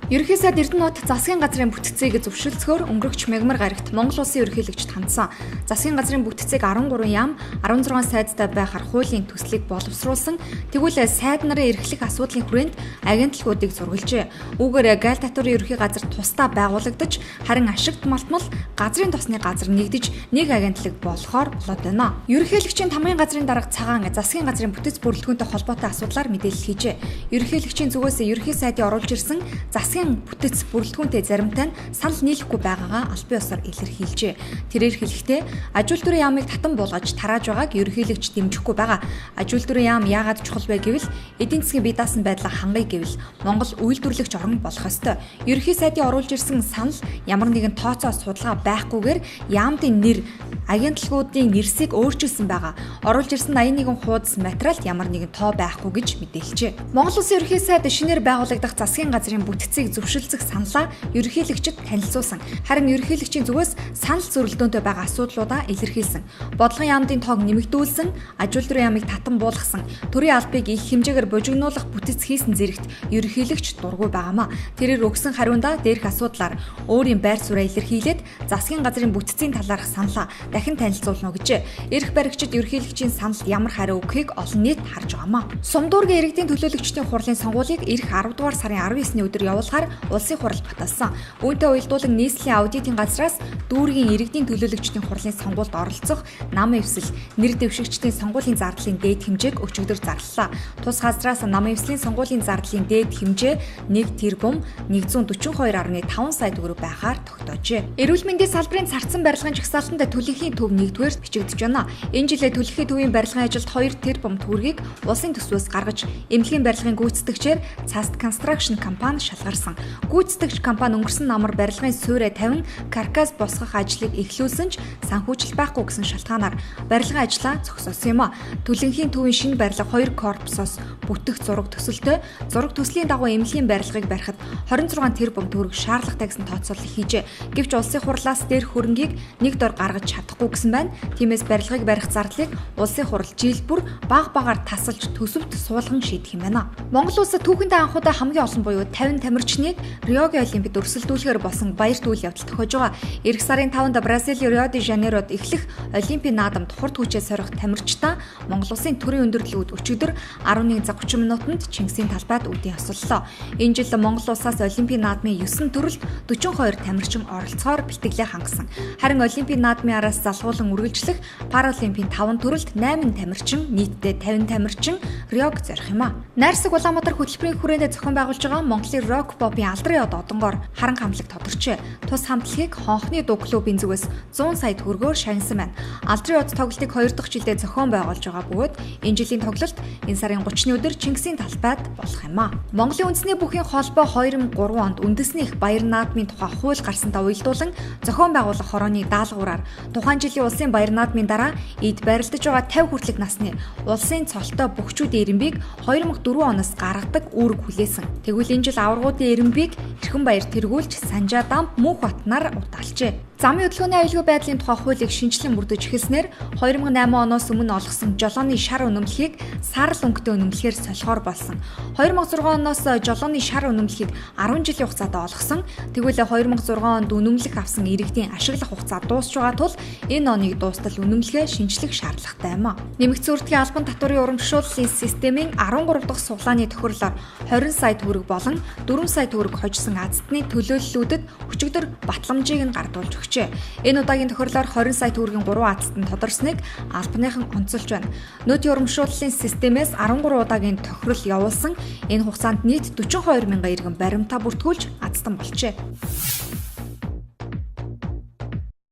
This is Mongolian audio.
Ерөнхий сайд Эрдэнэт засгийн газрын бүтцийг зөвшөлдсөөр өнгөрөгч мягмар гарагт Монгол Улсын ерөнхийлөгчд хандсан. Засгийн газрын бүтцийг 13 яам 16 сайдтай байхаар хуулийн төслийг боловсруулсан. Тэгвэл сайд нарын эрхлэх асуудлын хүрээнд агентлагуудыг зургалжээ. Үүгээр гайл татварын ерөнхий газар тусдаа байгуулагдаж, харин ашигт малтмал газрын тосны газар нэгдэж нэг агентлаг болохоор болоод байна. Ерөнхийлөгчийн тамгын газрын дарга цагаан засгийн газрын бүтэц бүрэлдэхүүнтэй холбоотой асуудлаар мэдээлэл хийжээ. Ерөнхийлөгчийн зүгээс ерөнхий сайдын оруулж ирсэн засгийн бүтэц бүрэлдэхүүнтэй заримтай нь санал нийлэхгүй байгаагаа аль бие усаар илэрхийлжээ. Тэрээр хэлэхдээ аж үйлдвэрийн яамыг татан буулгаж тарааж байгааг ерөнхийлөгч дэмжихгүй байгаа. Аж үйлдвэрийн яам яагаад чухал вэ гэвэл эдийн засгийн бие даасан байдлаа хангая гэвэл Монгол үйлдвэрлэгч орн болох ёстой. Ерөнхий сайдын оруулж ирсэн санал ямар нэгэн тооцоо судалгаа байхгүйгээр яамдын нэр агентлагуудын нэрсийг өөрчилсөн байгаа. Оруулж ирсэн 81 хуудас материалд ямар нэгэн тоо байхгүй гэж мэдээлжээ. Монгол Улсын ерөнхий сайд шинээр байгуулагдах засгийн газрын бүтцийг зөвшөлдсөх саналаа ерөнхийлөгчөд танилцуулсан. Харин ерөнхийлөгчийн зүгээс санал зөрөлдөөнтэй байгаа асуудлуудаа илэрхийлсэн. Бодлогын яамдын тоог нэмэгдүүлсэн, аж үйлдвэрийн яамыг татан буулгасан, төрийн албыг их хэмжээгээр бужигнуулах бүтэц хийсэн зэрэгт ерөнхийлөгч дургүй байгаамаа. Тэрээр өгсөн хариундаа дээрх асуудлаар өөрийн байр сууриа илэрхийлээд засгийн газрын бүтцийн талаарх саналаа дахин танилцуулна гэжээ. Эрх баригчид ерөнхийлөгчийн саналд ямар хариу өгөхийг олон нийт харж байгаамаа. Сумдуургийн иргэдийн төлөөлөгчдийн хурлын сонгуулийг ирэх 10 дугаар сарын 19-ний өдөр явуулахаар улсын хурал баталсан. Үүнтэй уялдуулан нийслэлийн аудитын газраас дүүргийн иргэдийн төлөөлөгчдийн хурлын сонгуульд оролцох намын эвсэл нэр дэвшигчдийн сонгуулийн зардлын дээд хэмжээг өчигдөр зарлалаа. Тус газраас намын эвслийн сонгуулийн зардлын дээд хэмжээ 1 тэрбум 142.5 сая төгрөг байхаар тогтоожээ. Эрүүл мэндийн салбарын царцсан барилгын жагсаалтанд төлөхийн төв 1-р бичигдэж байна. Энэ жилээ төлөхийн төвийн барилгын ажилд 2 тэрбум төгрөгийг улсын төсвөөс гаргаж, эмнэлгийн барилгын гүйцэтгэгчээр Цаст Construction компани шалгарсан. Гүйцэтгэгч компани өнгөрсөн намар барилгын суурэ тавин каркас босгох ажлыг эхлүүлсэн ч санхүүжилт байхгүй гэсэн шалтгаанаар барилгын ажлаа зогсоосон юм а. Төлөнхийн төвийн шинэ барилга 2 корпусоос бүтэх зураг төсөлтөй зураг төслийн дагуу эмнэлгийн барилгыг барихад 26 тэрбум төгрөг шаардлагатай гэсэн тооцоолол хийжээ. Гэвч улсын хурлаас дээрх хөрөнгийг нэг дор гаргаж чадахгүй гэсэн байна. Тиймээс барилгыг барих зардлыг улсын хурал жил бүр баг багаар тасалж төсөвт суулган шийдэх юм байна. Монгол улсад түүхэнтэй анхудаа хамгийн олон буюу 50 тамирчныг Риогийн олимпиад өрсөлдүүлэхээр болсон баярт үйл явдал тохиож байгаа. Эх сарын 5-нд Бразилийн Рио де Жанейрод эхлэх олимпийн наадамд хурд хүчээ сорих тамирчдаа Монгол улсын төрийн өндөрлөлүүд өчигдөр 11:30 минутанд Чингисийн талбайд үдийн ёслолоо. Энэ жил Монгол улсаас олимпийн наадмын 9 төрөлд 42 тамирчин оролцохоор бэлтгэлээ хангасан. Харин олимпийн наадмын араас залгуулan үргэлжлэх паралимпийн 5 төрөлд 8 тамирчин, нийтдээ 50 тамирчин Риог зорих юм а. Найрсаг Улаанбаатар хөтөлбөрийн хүрээндээ зохион байгуулж байгаа Монголын рок попын алдрын од одонгоор харан хамтлаг тодорчээ. Тус хамтлагийг Хонхны дуу клубын зүгээс 100 сая төгрөгөөр шагнасан байна. Алдрын од тоглолтыг 2 дахь жилдээ зохион байгуулж байгаа бөгөөд энэ жилийн тоглолт энэ сарын 30-ны өдөр Чингисийн талбайд болох юм а. Монголын үндэсний бүхий холбоо 2003 онд үндэсний их баяр наадмын тухай хууль гарсантай уялдуулан зохион байгуулах хорооны даалгавраар тухайн жилийн улсын баяр наадмын дараа эд барилдаж байгаа 50 хүртэлх насны улсын цолтой бөхчүүдийн ирэмбийг 2004 оноос гаргадаг үүрэг хүлээсэн. Тэгвэл энэ жил аваргуудын ирэмбийг Эрхэн баяр тэргүүлж Санжаа дамб Мөнх Батнаар удаалжээ. Замын хөдөлгөөний аюулгүй байдлын тухай хуулийг шинжилэн бүрдэж эхэлснээр 2008 оноос өмнө олгосон жолооны шар үнэмлэхийг сарл өнгөтэй үнэмлэхээр солихоор болсон. 2006 оноос жолооны шар үнэмлэхийг 10 жилийн хугацаанд олгосон. Тэгвэл 2006 онд үнэмлэх авсан иргэдийн ашиглах хугацаа дуусч байгаа тул энэ оныг дуустал үнэмлэхээ шинжлэх шаардлагатай юм а. Нэмэгдсэн үрдгийн албан татварын урамшууллын системийн 13 дахь суглааны тохирлоор 20 сая төгрөг болон 4 сая төгрөг хожсон азтны төлөөллүүдэд өчигдөр батламжийг нь гардуулж өгчээ. Энэ удаагийн тохирлоор 20 сая төгрөгийн 3 азт нь тодорсныг албаныхан онцолж байна. Нөөцийн урамшууллын системээс 13 удаагийн тохирол явуулсан энэ хугацаанд нийт 42 мянган иргэн баримтаа бүртгүүлж азтан болжээ.